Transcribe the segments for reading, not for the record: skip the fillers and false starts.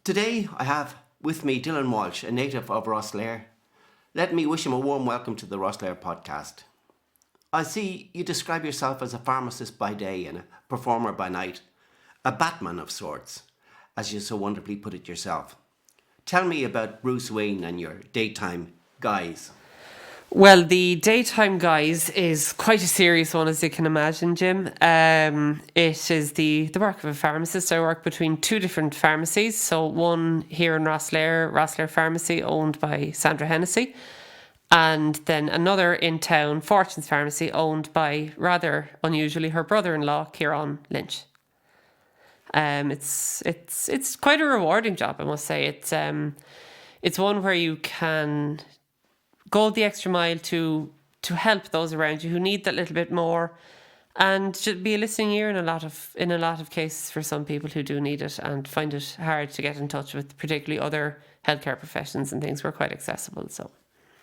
Today I have with me Dylan Walsh, a native of Rosslare. Let me wish him a warm welcome to the Rosslare podcast. I see you describe yourself as a pharmacist by day and a performer by night, a Batman of sorts, as you so wonderfully put it yourself. Tell me about Bruce Wayne and your daytime guise. Well, the daytime guise is quite a serious one, as you can imagine, Jim. It is the work of a pharmacist. I work between two different pharmacies. So one here in Rosslare Pharmacy, owned by Sandra Hennessy, and then another in town, Fortune's Pharmacy, owned by, rather unusually, her brother-in-law, Kieran Lynch. It's quite a rewarding job, I must say. It's one where you can go the extra mile to help those around you who need that little bit more, and should be a listening ear in a lot of cases for some people who do need it and find it hard to get in touch with, particularly other healthcare professions and things. We're quite accessible. So,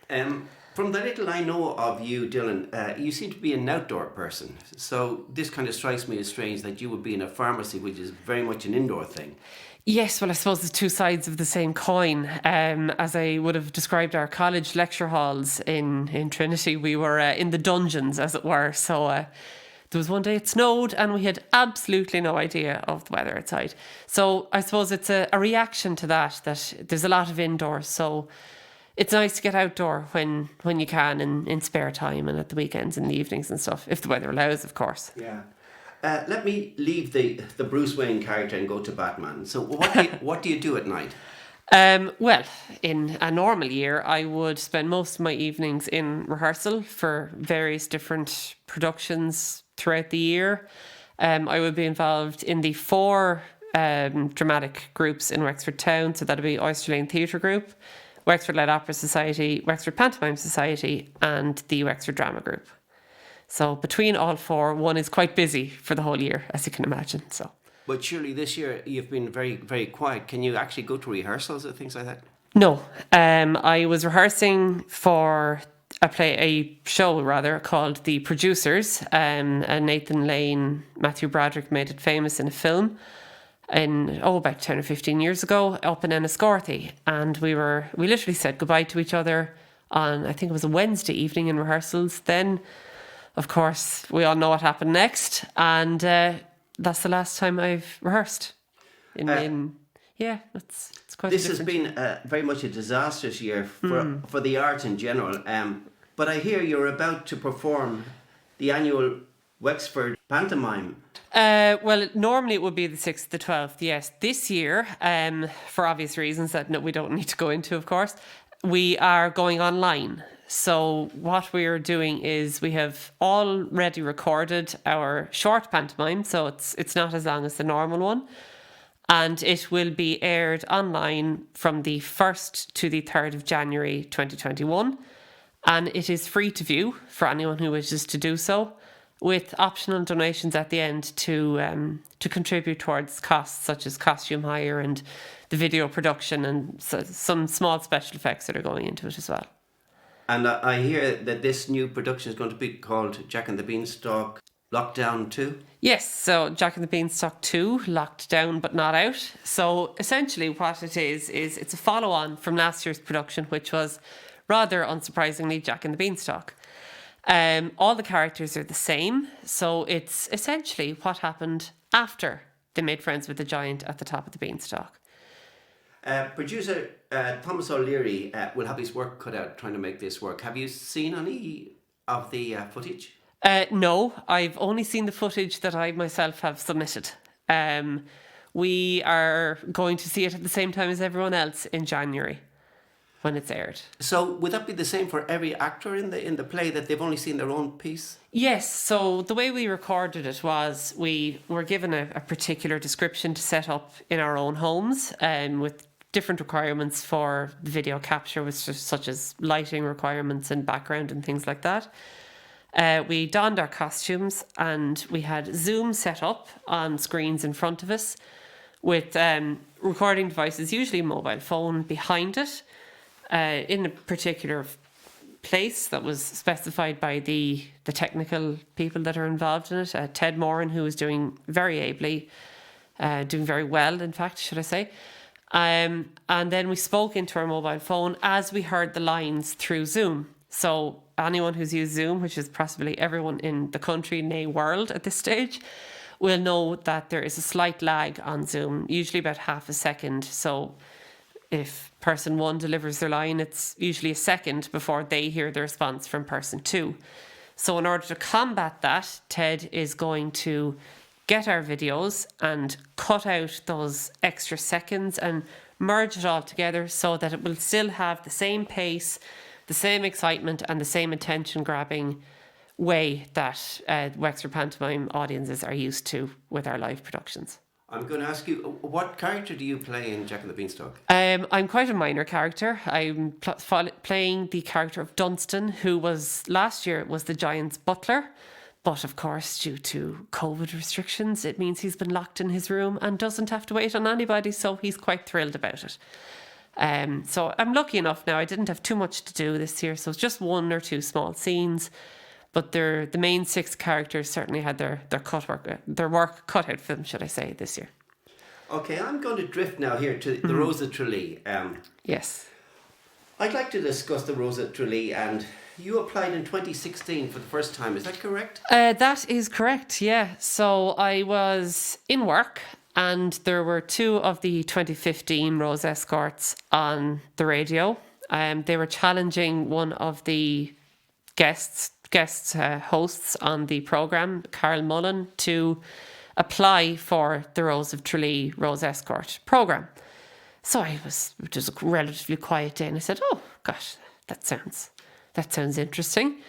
from the little I know of you, Dylan, you seem to be an outdoor person. So this kind of strikes me as strange that you would be in a pharmacy, which is very much an indoor thing. yes, well, I suppose there's two sides of the same coin. As I would have described our college lecture halls in Trinity, we were in the dungeons, as it were. So there was one day it snowed and we had absolutely no idea of the weather outside. So I suppose it's a reaction to that there's a lot of indoors. So it's nice to get outdoor when you can in spare time and at the weekends and the evenings and stuff, if the weather allows, of course. Yeah. Let me leave the Bruce Wayne character and go to Batman. So what do you do at night? Well, in a normal year, I would spend most of my evenings in rehearsal for various different productions throughout the year. I would be involved in the four dramatic groups in Wexford Town. So that'd be Oyster Lane Theatre Group, Wexford Light Opera Society, Wexford Pantomime Society, and the Wexford Drama Group. So between all four, one is quite busy for the whole year, as you can imagine. So, But surely this year you've been very, very quiet. Can you actually go to rehearsals or things like that? no, I was rehearsing for a show called The Producers. And Nathan Lane, Matthew Broderick made it famous in a film about 10 or 15 years ago up in Enniscorthy. And we literally said goodbye to each other on, I think it was a Wednesday evening in rehearsals. Then, of course, we all know what happened next, and that's the last time I've rehearsed. It's quite. This has been very much a disastrous year for the arts in general. But I hear you're about to perform the annual Wexford pantomime. Well, normally it would be the 6th, the 12th. Yes, this year, for obvious reasons that we don't need to go into, of course, we are going online. So what we are doing is we have already recorded our short pantomime, so it's not as long as the normal one, and it will be aired online from the 1st to the 3rd of January 2021, and it is free to view for anyone who wishes to do so, with optional donations at the end to contribute towards costs such as costume hire and the video production and some small special effects that are going into it as well. And I hear that this new production is going to be called Jack and the Beanstalk Lockdown 2. Yes, so Jack and the Beanstalk 2, locked down but not out. So essentially what it is it's a follow-on from last year's production, which was, rather unsurprisingly, Jack and the Beanstalk. All the characters are the same, so it's essentially what happened after they made friends with the giant at the top of the beanstalk. Producer Thomas O'Leary will have his work cut out trying to make this work. Have you seen any of the footage? No, I've only seen the footage that I myself have submitted. We are going to see it at the same time as everyone else in January when it's aired. So would that be the same for every actor in the play, that they've only seen their own piece? Yes, so the way we recorded it was we were given a particular description to set up in our own homes, with different requirements for the video capture, such as lighting requirements and background and things like that. We donned our costumes and we had Zoom set up on screens in front of us with recording devices, usually a mobile phone, behind it in a particular place that was specified by the technical people that are involved in it. Ted Moran, who was doing very ably, doing very well, in fact, should I say. And then we spoke into our mobile phone as we heard the lines through Zoom. So anyone who's used Zoom, which is possibly everyone in the country, nay world at this stage, will know that there is a slight lag on Zoom, usually about half a second. So if person one delivers their line, it's usually a second before they hear the response from person two. So in order to combat that, Ted is going to get our videos and cut out those extra seconds and merge it all together so that it will still have the same pace, the same excitement and the same attention grabbing way that Wexford Pantomime audiences are used to with our live productions. I'm going to ask you, what character do you play in Jack and the Beanstalk? I'm quite a minor character. I'm playing the character of Dunstan, who was last year was the Giant's butler. But of course, due to COVID restrictions, it means he's been locked in his room and doesn't have to wait on anybody. So he's quite thrilled about it. So I'm lucky enough now. I didn't have too much to do this year. So it's just 1 or 2 small scenes. But the main 6 characters certainly had their work cut out for them, should I say, this year. Okay, I'm going to drift now here to the Rose of Tralee. Yes. I'd like to discuss the Rose of Tralee, and you applied in 2016 for the first time, is that correct? That is correct, yeah. So I was in work and there were 2 of the 2015 Rose escorts on the radio. They were challenging one of the guest hosts on the programme, Carl Mullen, to apply for the Rose of Tralee Rose Escort programme. So it was a relatively quiet day and I said, oh gosh, that sounds interesting.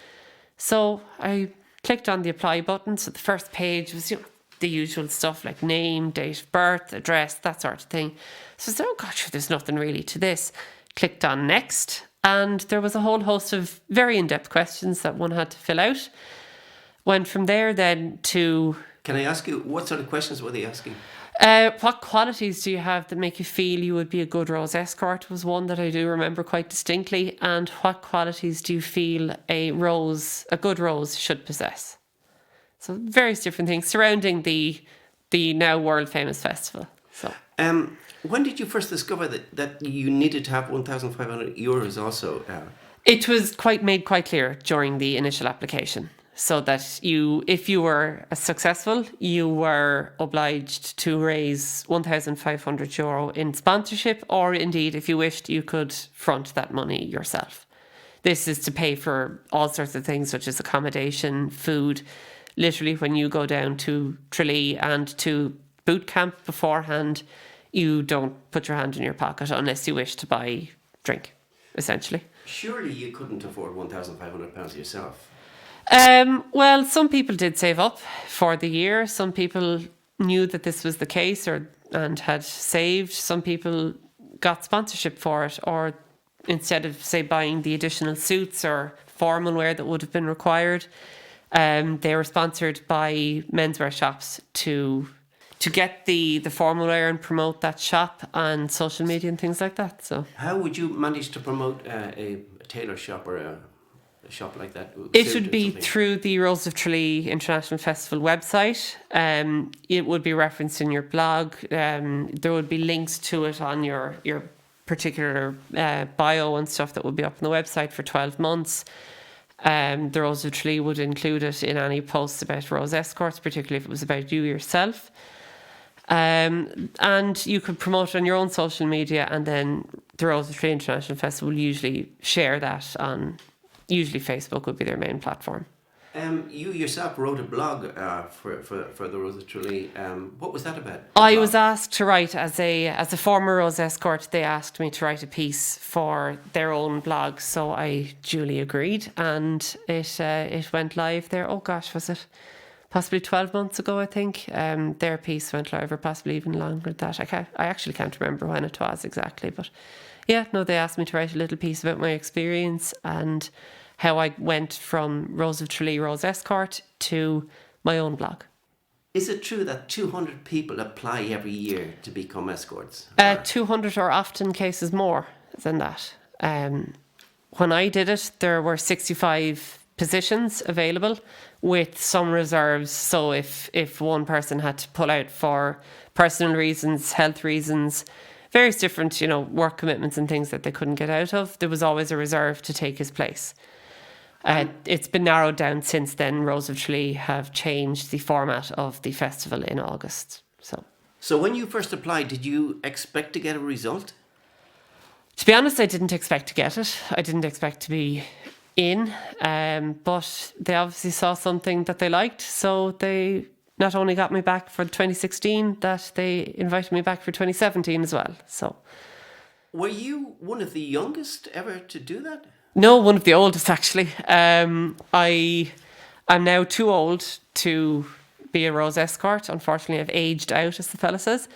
So I clicked on the apply button. So the first page was the usual stuff like name, date of birth, address, that sort of thing. So I said, oh gosh, there's nothing really to this. Clicked on next. And there was a whole host of very in-depth questions that one had to fill out. Went from there then to... Can I ask you, what sort of questions were they asking? What qualities do you have that make you feel you would be a good Rose escort was one that I do remember quite distinctly. And what qualities do you feel a good Rose should possess? So various different things surrounding the now world famous festival. So. When did you first discover that you needed to have €1,500 also? It was made quite clear during the initial application. So that if you were successful, you were obliged to raise €1,500 in sponsorship, or indeed, if you wished, you could front that money yourself. This is to pay for all sorts of things, such as accommodation, food. Literally, when you go down to Tralee and to boot camp beforehand, you don't put your hand in your pocket unless you wish to buy drink, essentially. Surely you couldn't afford £1,500 yourself. Well, some people did save up for the year. Some people knew that this was the case and had saved. Some people got sponsorship for it, or instead of, say, buying the additional suits or formal wear that would have been required, they were sponsored by menswear shops to get the formal wear and promote that shop on social media and things like that. So how would you manage to promote a tailor shop or a shop like that? It would be through the Rose of Tralee International Festival website. It would be referenced in your blog. There would be links to it on your particular bio and stuff that would be up on the website for 12 months. The Rose of Tralee would include it in any posts about Rose escorts, particularly if it was about you yourself. And you could promote it on your own social media, and then the Rose of Tralee International Festival will usually share that on, usually Facebook would be their main platform. You yourself wrote a blog for the Rose of Tralee. What was that about? I was asked to write, as a former Rose escort, they asked me to write a piece for their own blog, so I duly agreed, and it went live there. Oh gosh, was it possibly 12 months ago, I think. Their piece went live, or possibly even longer than that. I actually can't remember when it was exactly, but yeah, no, they asked me to write a little piece about my experience and how I went from Rose of Tralee Rose Escort to my own blog. Is it true that 200 people apply every year to become escorts? 200 or often cases more than that. When I did it, there were 65 positions available with some reserves. So if one person had to pull out for personal reasons, health reasons, various different, work commitments and things that they couldn't get out of, there was always a reserve to take his place. It's been narrowed down since then. Rose of Tralee have changed the format of the festival in August. So when you first applied, did you expect to get a result? To be honest, I didn't expect to get it. I didn't expect to be in, but they obviously saw something that they liked, so they not only got me back for 2016, that they invited me back for 2017 as well. So, were you one of the youngest ever to do that? No, one of the oldest actually. I am now too old to be a Rose escort. Unfortunately, I've aged out, as the fella says.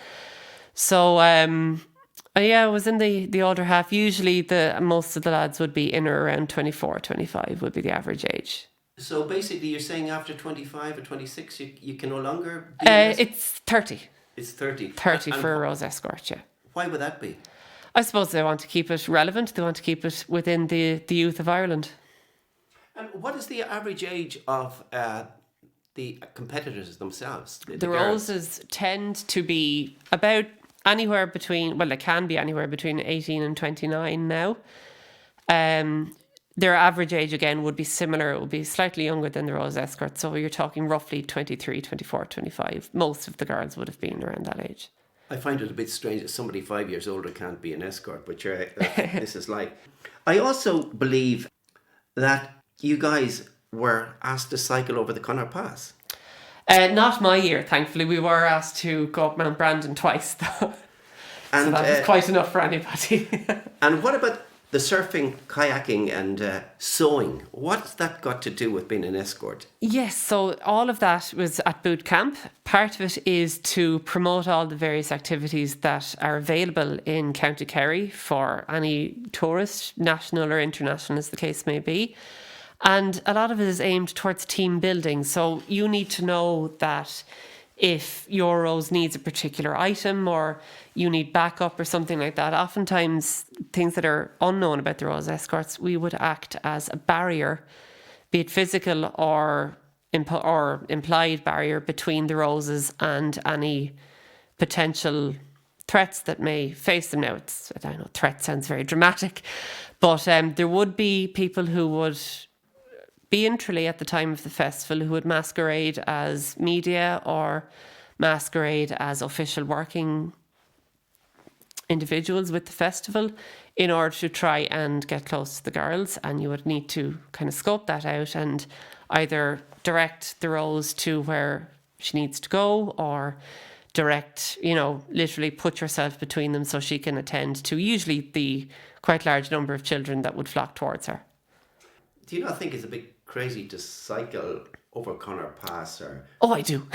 So, I was in the older half. Usually most of the lads would be in or around 24, 25 would be the average age. So basically you're saying after 25 or 26 you can no longer be it's 30. It's 30. 30 for a Rose escort, yeah. Why would that be? I suppose they want to keep it relevant. They want to keep it within the youth of Ireland. And what is the average age of the competitors themselves? The Roses tend to be about anywhere between, well, they can be anywhere between 18 and 29 now. Their average age, again, would be similar. It would be slightly younger than the Rose escort. So you're talking roughly 23, 24, 25. Most of the girls would have been around that age. I find it a bit strange that somebody 5 years older can't be an escort, but this is life. I also believe that you guys were asked to cycle over the Connacht Pass. Not my year, thankfully. We were asked to go up Mount Brandon twice, though. And, so that was quite enough for anybody. And what about the surfing, kayaking and sewing? What's that got to do with being an escort? Yes, so all of that was at boot camp. Part of it is to promote all the various activities that are available in County Kerry for any tourist, national or international as the case may be. And a lot of it is aimed towards team building. So you need to know that if your Rose needs a particular item or you need backup or something like that, oftentimes things that are unknown about the Rose escorts, we would act as a barrier, be it physical or implied barrier between the Roses and any potential threats that may face them. Now, I know threat sounds very dramatic, but there would be people who would be in Tralee at the time of the festival who would masquerade as media or masquerade as official working individuals with the festival in order to try and get close to the girls. And you would need to kind of scope that out and either direct the Rose to where she needs to go or direct, literally put yourself between them so she can attend to usually the quite large number of children that would flock towards her. Do you not think it's a bit crazy to cycle over Connacht Pass? Oh, I do.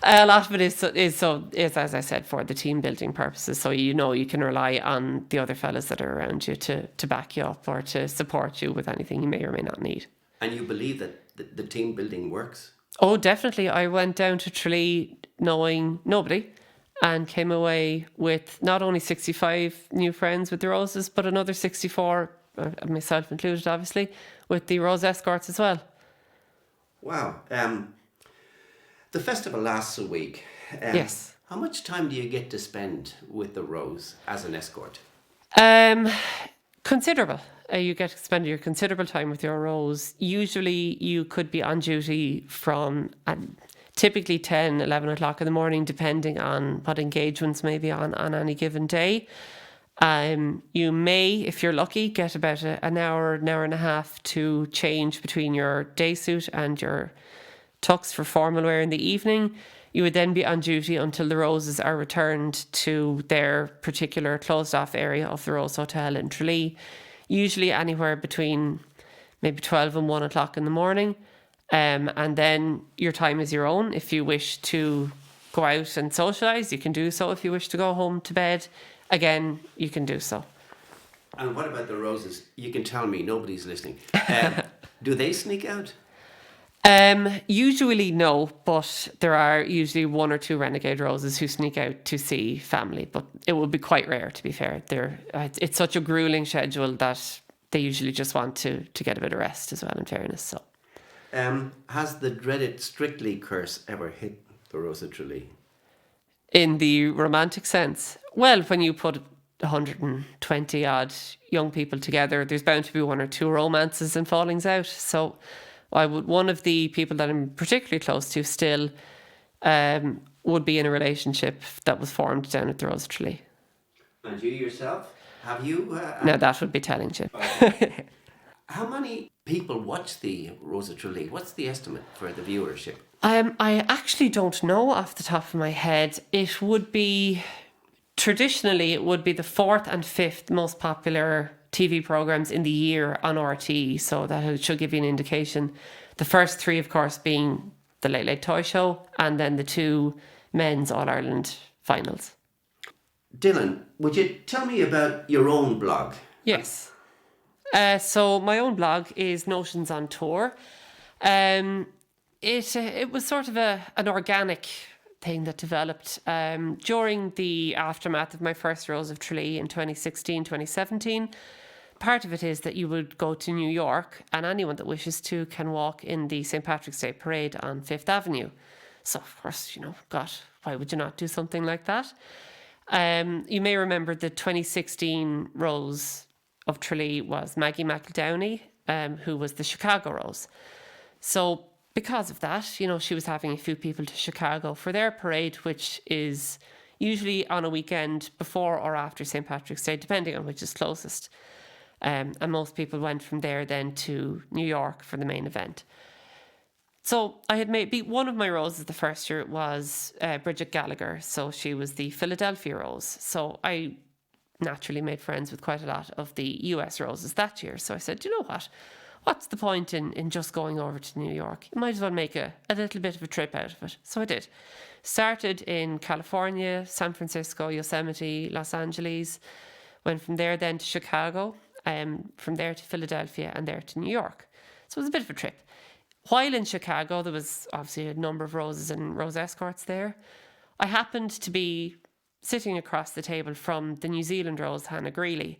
A lot of it is as I said, for the team building purposes. So you can rely on the other fellas that are around you to back you up or to support you with anything you may or may not need. And you believe that the team building works? Oh, definitely. I went down to Tralee knowing nobody and came away with not only 65 new friends with the Roses, but another 64, myself included, obviously, with the Rose escorts as well. Wow. The festival lasts a week. Yes. How much time do you get to spend with the Rose as an escort? Considerable. You get to spend your considerable time with your Rose. Usually you could be on duty from typically 10, 11 o'clock in the morning, depending on what engagements may be on any given day. You may, if you're lucky, get about an hour and a half to change between your day suit and your tux for formal wear in the evening. You would then be on duty until the Roses are returned to their particular closed off area of the Rose Hotel in Tralee, usually anywhere between maybe 12 and 1 o'clock in the morning. And then your time is your own. If you wish to go out and socialise, you can do so. If you wish to go home to bed, again, you can do so. And what about the Roses? You can tell me, nobody's listening. Do they sneak out? Usually no, but there are usually one or two renegade Roses who sneak out to see family, but it would be quite rare, to be fair. It's such a grueling schedule that they usually just want to get a bit of rest as well, in fairness. So, has the dreaded Strictly curse ever hit the Rose of Tralee? In the romantic sense? Well, when you put 120 odd young people together, there's bound to be one or two romances and fallings out. So one of the people that I'm particularly close to still would be in a relationship that was formed down at the Rose of Tralee. And you yourself? Have you? Now that would be telling, Jim. How many people watch the Rose of Tralee? What's the estimate for the viewership? I actually don't know off the top of my head. It would be, traditionally, it would be the fourth and fifth most popular TV programmes in the year on RT. So that should give you an indication. The first three, of course, being the Late Late Toy Show and then the two men's All-Ireland finals. Dylan, would you tell me about your own blog? Yes. So my own blog is Notions on Tour. It was sort of an organic thing that developed during the aftermath of my first Rose of Tralee in 2016, 2017. Part of it is that you would go to New York and anyone that wishes to can walk in the St. Patrick's Day Parade on Fifth Avenue. So, of course, God, why would you not do something like that? You may remember the 2016 Rose of Tralee was Maggie McEldowney, who was the Chicago Rose. So because of that, she was having a few people to Chicago for their parade, which is usually on a weekend before or after St. Patrick's Day, depending on which is closest. And most people went from there then to New York for the main event. So I had made one of my roses the first year was Bridget Gallagher. So she was the Philadelphia Rose. So I naturally made friends with quite a lot of the US roses that year. So I said, you know what? What's the point in just going over to New York? You might as well make a little bit of a trip out of it. So I did. Started in California, San Francisco, Yosemite, Los Angeles. Went from there then to Chicago, from there to Philadelphia, and there to New York. So it was a bit of a trip. While in Chicago, there was obviously a number of roses and rose escorts there. I happened to be sitting across the table from the New Zealand rose, Hannah Greeley.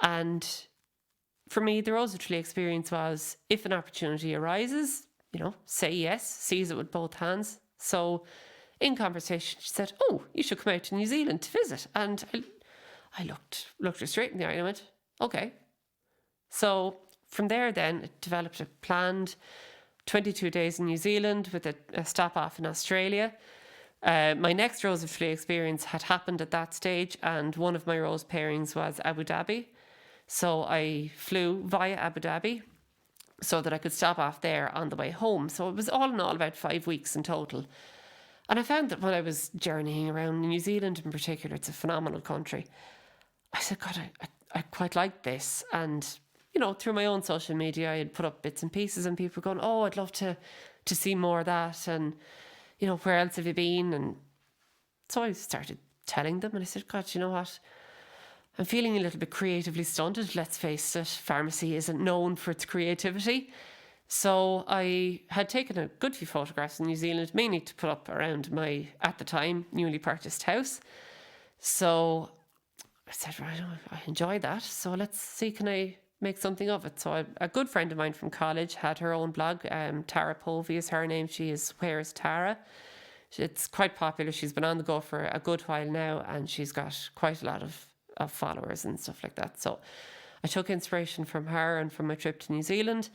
And for me, the Rose of Tralee experience was, if an opportunity arises, say yes, seize it with both hands. So in conversation, she said, oh, you should come out to New Zealand to visit. And I looked her straight in the eye and I went, okay. So from there then, it developed a planned 22 days in New Zealand with a stop off in Australia. My next Rose of Tralee experience had happened at that stage, and one of my rose pairings was Abu Dhabi. So I flew via Abu Dhabi so that I could stop off there on the way home. So it was all in all about 5 weeks in total. And I found that when I was journeying around New Zealand in particular, it's a phenomenal country. I said, God, I quite like this. And, through my own social media, I had put up bits and pieces and people were going, oh, I'd love to see more of that. And, where else have you been? And so I started telling them and I said, God, you know what? I'm feeling a little bit creatively stunted. Let's face it, pharmacy isn't known for its creativity. So I had taken a good few photographs in New Zealand, mainly to put up around my, at the time, newly purchased house. So I said, right, I enjoy that. So let's see, can I make something of it? So a good friend of mine from college had her own blog. Tara Povey is her name. She is Where's Tara? It's quite popular. She's been on the go for a good while now, and she's got quite a lot of followers and stuff like that. So I took inspiration from her and from my trip to New Zealand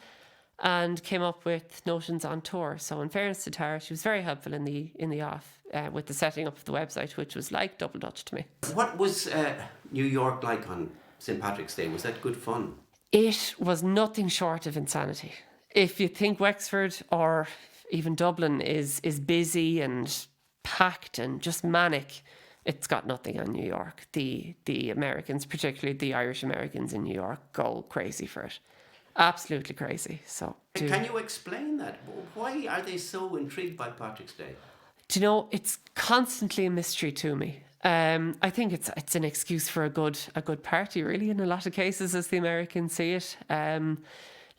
and came up with Notions on Tour. So in fairness to Tara, she was very helpful in the off with the setting up of the website, which was like double Dutch to me. What was New York like on St. Patrick's Day? Was that good fun? It was nothing short of insanity. If you think Wexford or even Dublin is busy and packed and just manic, it's got nothing on New York. The Americans, particularly the Irish Americans in New York, go crazy for it. Absolutely crazy. So, can you explain that? Why are they so intrigued by Patrick's Day? Do you know, it's constantly a mystery to me. I think it's an excuse for a good party, really, in a lot of cases, as the Americans see it.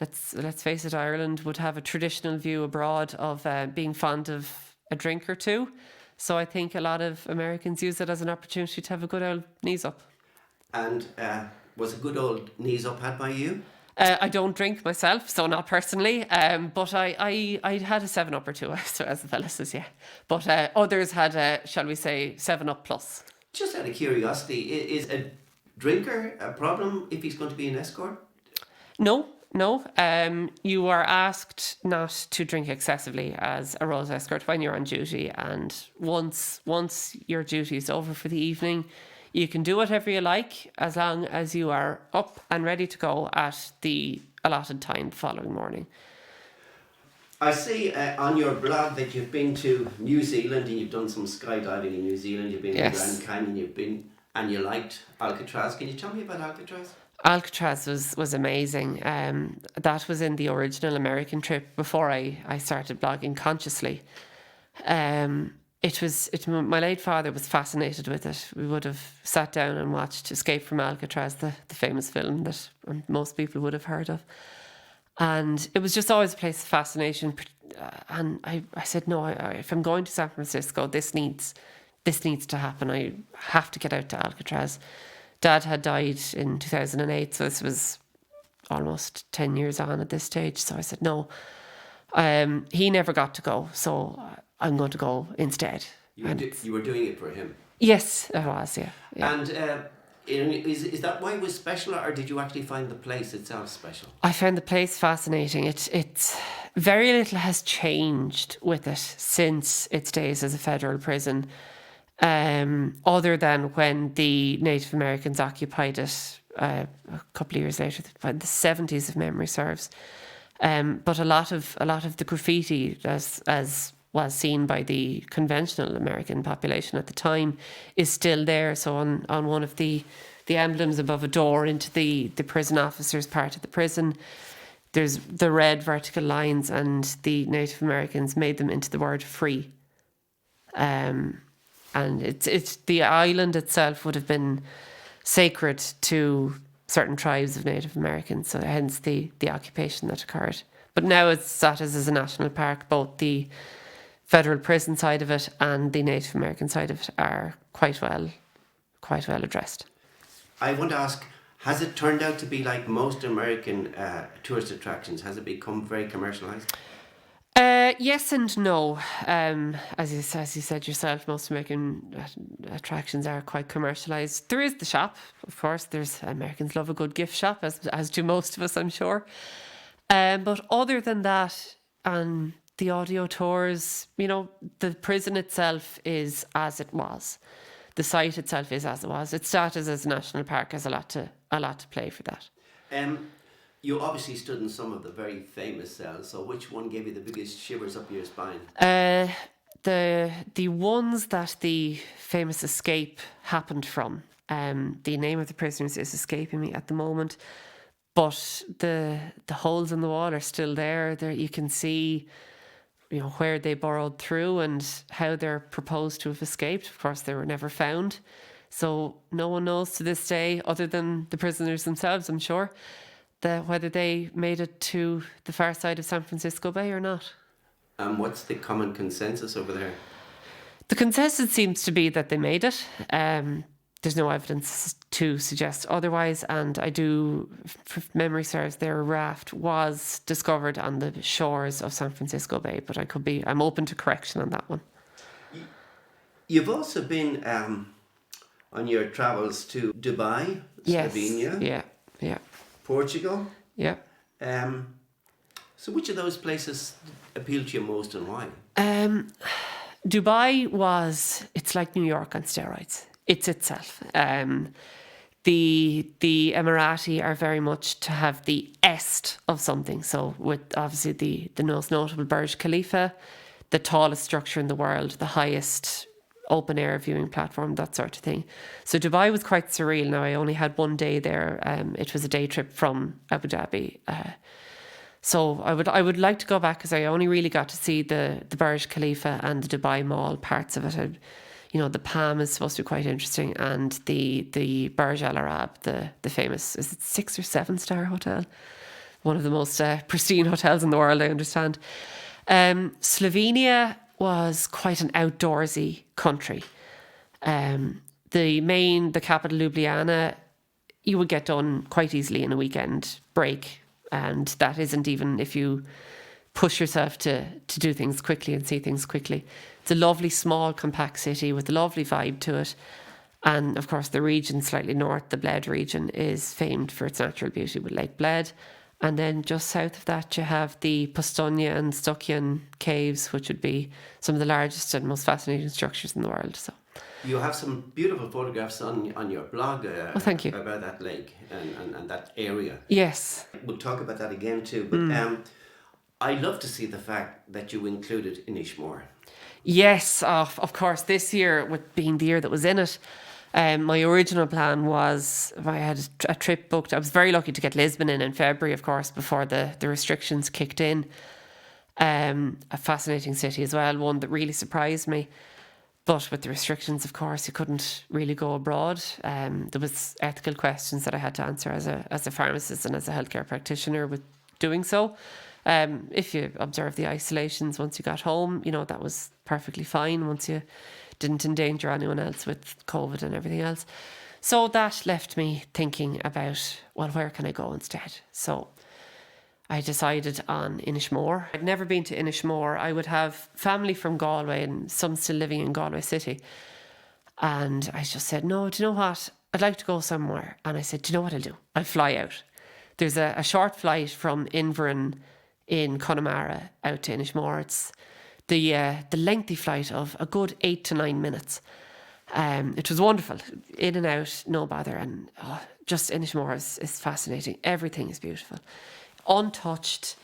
Let's face it, Ireland would have a traditional view abroad of being fond of a drink or two. So I think a lot of Americans use it as an opportunity to have a good old knees up. And was a good old knees up had by you? I don't drink myself, so not personally. But I had a 7-Up or two, so as the fella says, yeah. But others had a, shall we say, 7-Up plus. Just out of curiosity, is a drinker a problem if he's going to be an escort? No. You are asked not to drink excessively as a Rose escort when you're on duty, and once your duty is over for the evening, you can do whatever you like as long as you are up and ready to go at the allotted time the following morning. I see on your blog that you've been to New Zealand and you've done some skydiving in New Zealand. You've been to Grand Canyon. And you liked Alcatraz. Can you tell me about Alcatraz? Alcatraz was amazing. That was in the original American trip before I started blogging consciously. My late father was fascinated with it. We would have sat down and watched Escape from Alcatraz, the famous film that most people would have heard of. And it was just always a place of fascination. And I said, no, if I'm going to San Francisco, this needs to happen. I have to get out to Alcatraz. Dad had died in 2008, so this was almost 10 years on at this stage. So I said, no. He never got to go, so I'm going to go instead. You were doing it for him? Yes, I was, yeah. And is that why it was special, or did you actually find the place itself special? I found the place fascinating. It's very little has changed with it since its days as a federal prison, other than when the Native Americans occupied it a couple of years later, by the 70s, if memory serves. But a lot of the graffiti, as was seen by the conventional American population at the time, is still there. So on one of the emblems above a door into the prison officers' part of the prison, there's the red vertical lines, and the Native Americans made them into the word free. And it's the island itself would have been sacred to certain tribes of Native Americans, so hence the occupation that occurred. But now it's sat as a national park. Both the federal prison side of it and the Native American side of it are quite well addressed. I want to ask, has it turned out to be like most American tourist attractions? Has it become very commercialised? Yes and no. As you said yourself, most American attractions are quite commercialised. There is the shop, of course. Americans love a good gift shop, as do most of us, I'm sure. But other than that, and the audio tours, the prison itself is as it was. The site itself is as it was. It started as a national park. Has a lot to play for that. You obviously stood in some of the very famous cells. So which one gave you the biggest shivers up your spine? The ones that the famous escape happened from. The name of the prisoners is escaping me at the moment, but the holes in the wall are still there. There you can see, where they burrowed through and how they're proposed to have escaped. Of course, they were never found, so no one knows to this day, other than the prisoners themselves, I'm sure, whether they made it to the far side of San Francisco Bay or not. What's the common consensus over there? The consensus seems to be that they made it. There's no evidence to suggest otherwise, and if memory serves, their raft was discovered on the shores of San Francisco Bay, but I'm open to correction on that one. You've also been on your travels to Dubai, Slovenia, yeah, Portugal. Yeah. So which of those places appealed to you most, and why? Dubai it's like New York on steroids. It's itself. The Emirati are very much to have the est of something. So with obviously the most notable Burj Khalifa, the tallest structure in the world, the highest open air viewing platform, that sort of thing. So Dubai was quite surreal. Now, I only had one day there. It was a day trip from Abu Dhabi. So I would like to go back, because I only really got to see the Burj Khalifa and the Dubai Mall parts of it. The Palm is supposed to be quite interesting, and the Burj Al Arab, the famous, is it 6 or 7 star hotel? One of the most pristine hotels in the world, I understand. Slovenia was quite an outdoorsy country. The capital, Ljubljana, you would get done quite easily in a weekend break And that isn't even if you push yourself to do things quickly and see things quickly. It's a lovely, small, compact city with a lovely vibe to it. And of course, the region slightly north, the Bled region, is famed for its natural beauty with Lake Bled. And then just south of that, you have the Postonia and Stuckian caves, which would be some of the largest and most fascinating structures in the world. So You have some beautiful photographs on your blog thank you. about that lake and that area. Yes. We'll talk about that again too. But I love to see the fact that you included Inish. Yes, of course, this year, with being the year that was in it, my original plan was, if I had a trip booked, I was very lucky to get Lisbon in February, of course, before the restrictions kicked in. A fascinating city as well, one that really surprised me. But with the restrictions, of course, you couldn't really go abroad. There was ethical questions that I had to answer as a pharmacist and as a healthcare practitioner with doing so. If you observe the isolations once you got home, that was perfectly fine once you didn't endanger anyone else with COVID and everything else. So that left me thinking about, well, where can I go instead? So I decided on Inish. I'd never been to Inish. I would have family from Galway and some still living in Galway City. And I just said, no, do you know what? I'd like to go somewhere. And I said, do you know what I'll do? I'll fly out. There's a short flight from Inverin in Connemara out to Inish. It's the lengthy flight of a good 8 to 9 minutes. It was wonderful. In and out, no bother. And just Inish is fascinating. Everything is beautiful. Untouched.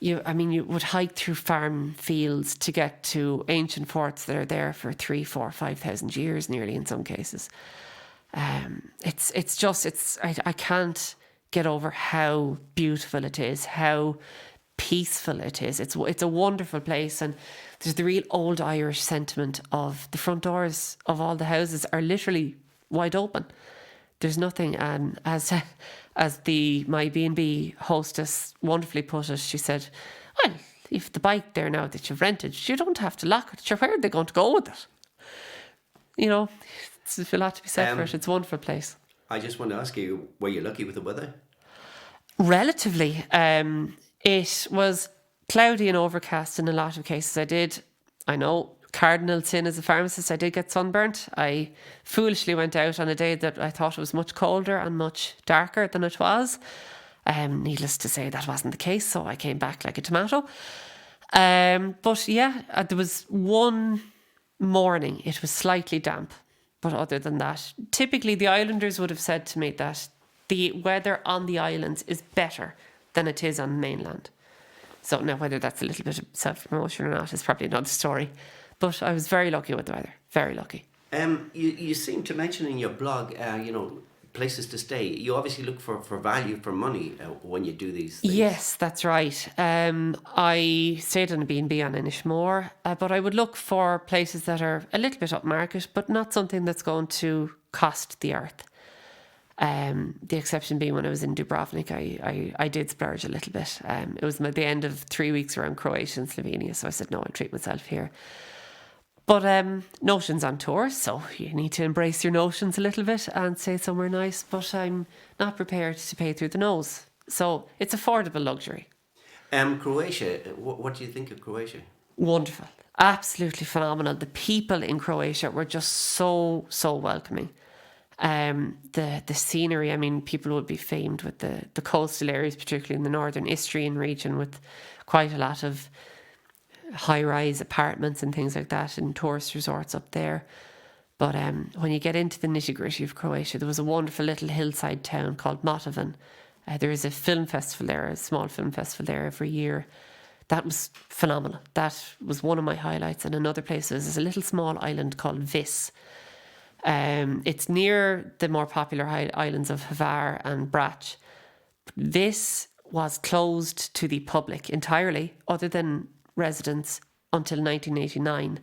You would hike through farm fields to get to ancient forts that are there for 3, 4, 5,000 years nearly in some cases. I can't get over how beautiful it is, how peaceful it is. It's a wonderful place, and there's the real old Irish sentiment of the front doors of all the houses are literally wide open. There's nothing, and as my B&B hostess wonderfully put it, she said, well, if the bike there now that you've rented, you don't have to lock it. Sure, where are they going to go with it? There's a lot to be said for it. It's a wonderful place. I just want to ask you, were you lucky with the weather? Relatively. It was cloudy and overcast in a lot of cases. I know, cardinal sin as a pharmacist, I did get sunburnt. I foolishly went out on a day that I thought was much colder and much darker than it was. Needless to say, that wasn't the case, so I came back like a tomato. But yeah, there was one morning, it was slightly damp. But other than that, typically the islanders would have said to me that the weather on the islands is better than it is on the mainland. So now whether that's a little bit of self-promotion or not is probably another story. But I was very lucky with the weather, very lucky. You seem to mention in your blog, places to stay. You obviously look for value for money when you do these things. Yes, that's right. I stayed in a B&B on Inish, but I would look for places that are a little bit upmarket, but not something that's going to cost the earth. The exception being when I was in Dubrovnik, I did splurge a little bit. It was the end of 3 weeks around Croatia and Slovenia, so I said, no, I'll treat myself here. But notions on tour, so you need to embrace your notions a little bit and say somewhere nice, but I'm not prepared to pay through the nose. So it's affordable luxury. Croatia, what do you think of Croatia? Wonderful. Absolutely phenomenal. The people in Croatia were just so welcoming. The scenery, people would be famed with the coastal areas, particularly in the northern Istrian region, with quite a lot of high-rise apartments and things like that in tourist resorts up there. But when you get into the nitty-gritty of Croatia, there was a wonderful little hillside town called Motovan. There is a film festival there, a small film festival there every year. That was phenomenal. That was one of my highlights. And another place is a little small island called Vis. It's near the more popular islands of Hvar and Brač. Vis was closed to the public entirely, other than residents, until 1989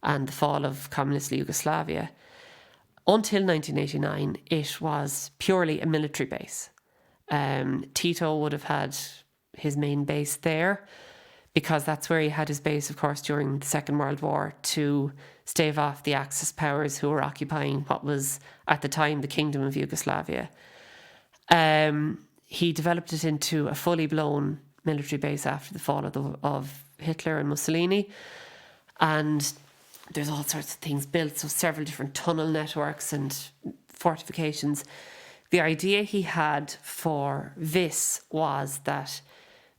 and the fall of communist Yugoslavia. Until 1989, it was purely a military base. Tito would have had his main base there because that's where he had his base, of course, during the Second World War to stave off the Axis powers who were occupying what was at the time the Kingdom of Yugoslavia. he developed it into a fully blown military base after the fall of Hitler and Mussolini. And there's all sorts of things built, so several different tunnel networks and fortifications. The idea he had for this was that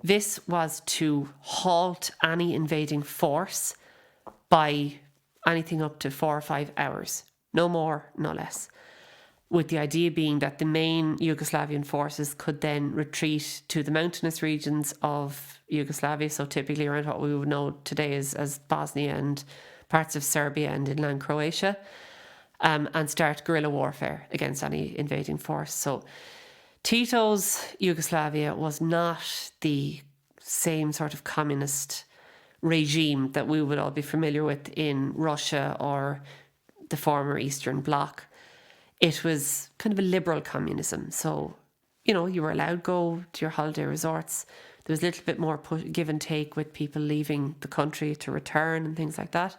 this was to halt any invading force by anything up to 4 or 5 hours. No more, no less. With the idea being that the main Yugoslavian forces could then retreat to the mountainous regions of Yugoslavia, so typically around what we would know today as Bosnia and parts of Serbia and inland Croatia, and start guerrilla warfare against any invading force. So Tito's Yugoslavia was not the same sort of communist regime that we would all be familiar with in Russia or the former Eastern Bloc. It was kind of a liberal communism. So, you were allowed to go to your holiday resorts. There was a little bit more give and take with people leaving the country to return and things like that.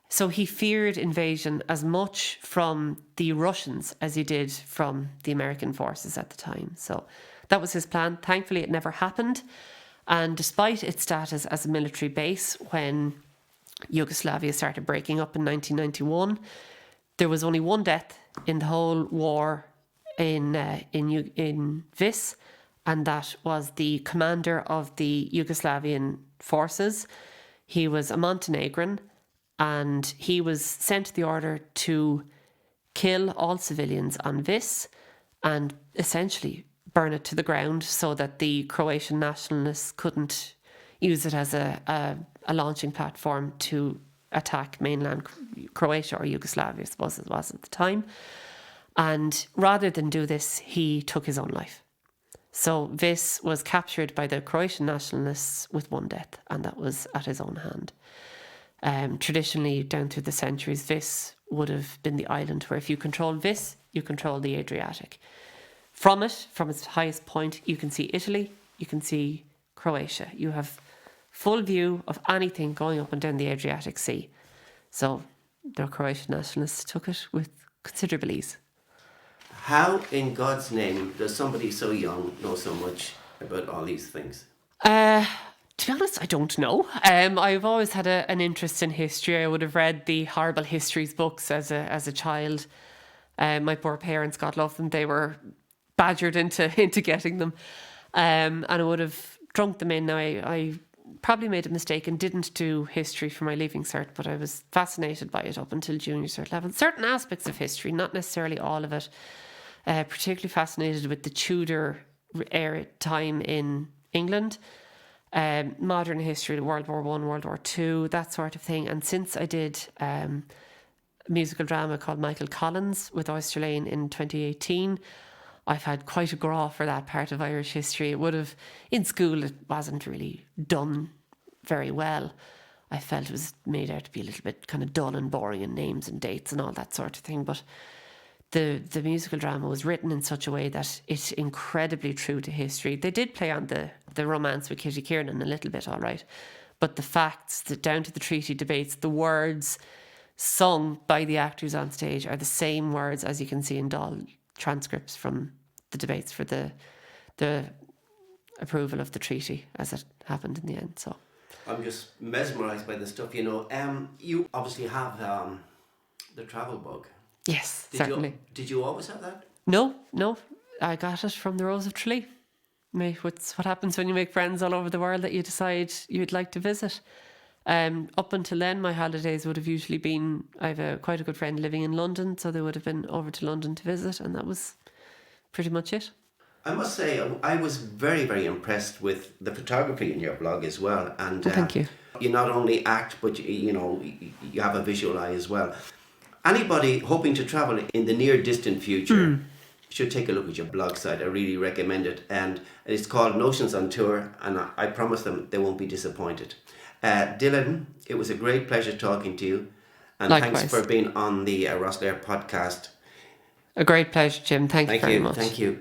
So he feared invasion as much from the Russians as he did from the American forces at the time. So that was his plan. Thankfully, it never happened. And despite its status as a military base, when Yugoslavia started breaking up in 1991, there was only one death in the whole war in Vis, and that was the commander of the Yugoslavian forces. He was a Montenegrin, and he was sent the order to kill all civilians on Vis and essentially burn it to the ground so that the Croatian nationalists couldn't use it as a launching platform to attack mainland Croatia or Yugoslavia, I suppose it was at the time. And rather than do this, he took his own life. So Vis was captured by the Croatian nationalists with one death, and that was at his own hand. Traditionally, down through the centuries, Vis would have been the island where if you control Vis, you control the Adriatic. From its highest point, you can see Italy, you can see Croatia. You have full view of anything going up and down the Adriatic Sea. So the Croatian nationalists took it with considerable ease. How in God's name does somebody so young know so much about all these things? To be honest, I don't know. I've always had an interest in history. I would have read the horrible histories books as a child. My poor parents, God love them, they were badgered into getting them. And I would have drunk them in. Now, I probably made a mistake and didn't do history for my leaving cert, but I was fascinated by it up until junior cert level. Certain aspects of history, not necessarily all of it. Particularly fascinated with the Tudor era time in England. Modern history, World War I, World War II, that sort of thing. And since I did a musical drama called Michael Collins with Oyster Lane in 2018, I've had quite a graw for that part of Irish history. It would have, in school, it wasn't really done very well. I felt it was made out to be a little bit kind of dull and boring and names and dates and all that sort of thing. But the musical drama was written in such a way that it's incredibly true to history. They did play on the romance with Kitty Kiernan a little bit, all right. But the facts, down to the treaty debates, the words sung by the actors on stage are the same words as you can see in Dáil transcripts from the debates for the approval of the treaty as it happened in the end. So I'm just mesmerised by the stuff, You obviously have the travel bug. Yes, certainly. Did you always have that? No. I got it from the Rose of Tralee. What's what happens when you make friends all over the world that you decide you'd like to visit. Up until then, my holidays would have usually been, I have quite a good friend living in London, so they would have been over to London to visit, and that was pretty much it. I must say, I was very, very impressed with the photography in your blog as well. And thank you. You not only act, but you have a visual eye as well. Anybody hoping to travel in the near distant future should take a look at your blog site. I really recommend it. And it's called Notions on Tour, and I promise them they won't be disappointed. Dylan, it was a great pleasure talking to you. And Likewise. Thanks for being on the Rosslare podcast. A great pleasure, Jim. Thank you very much. Thank you.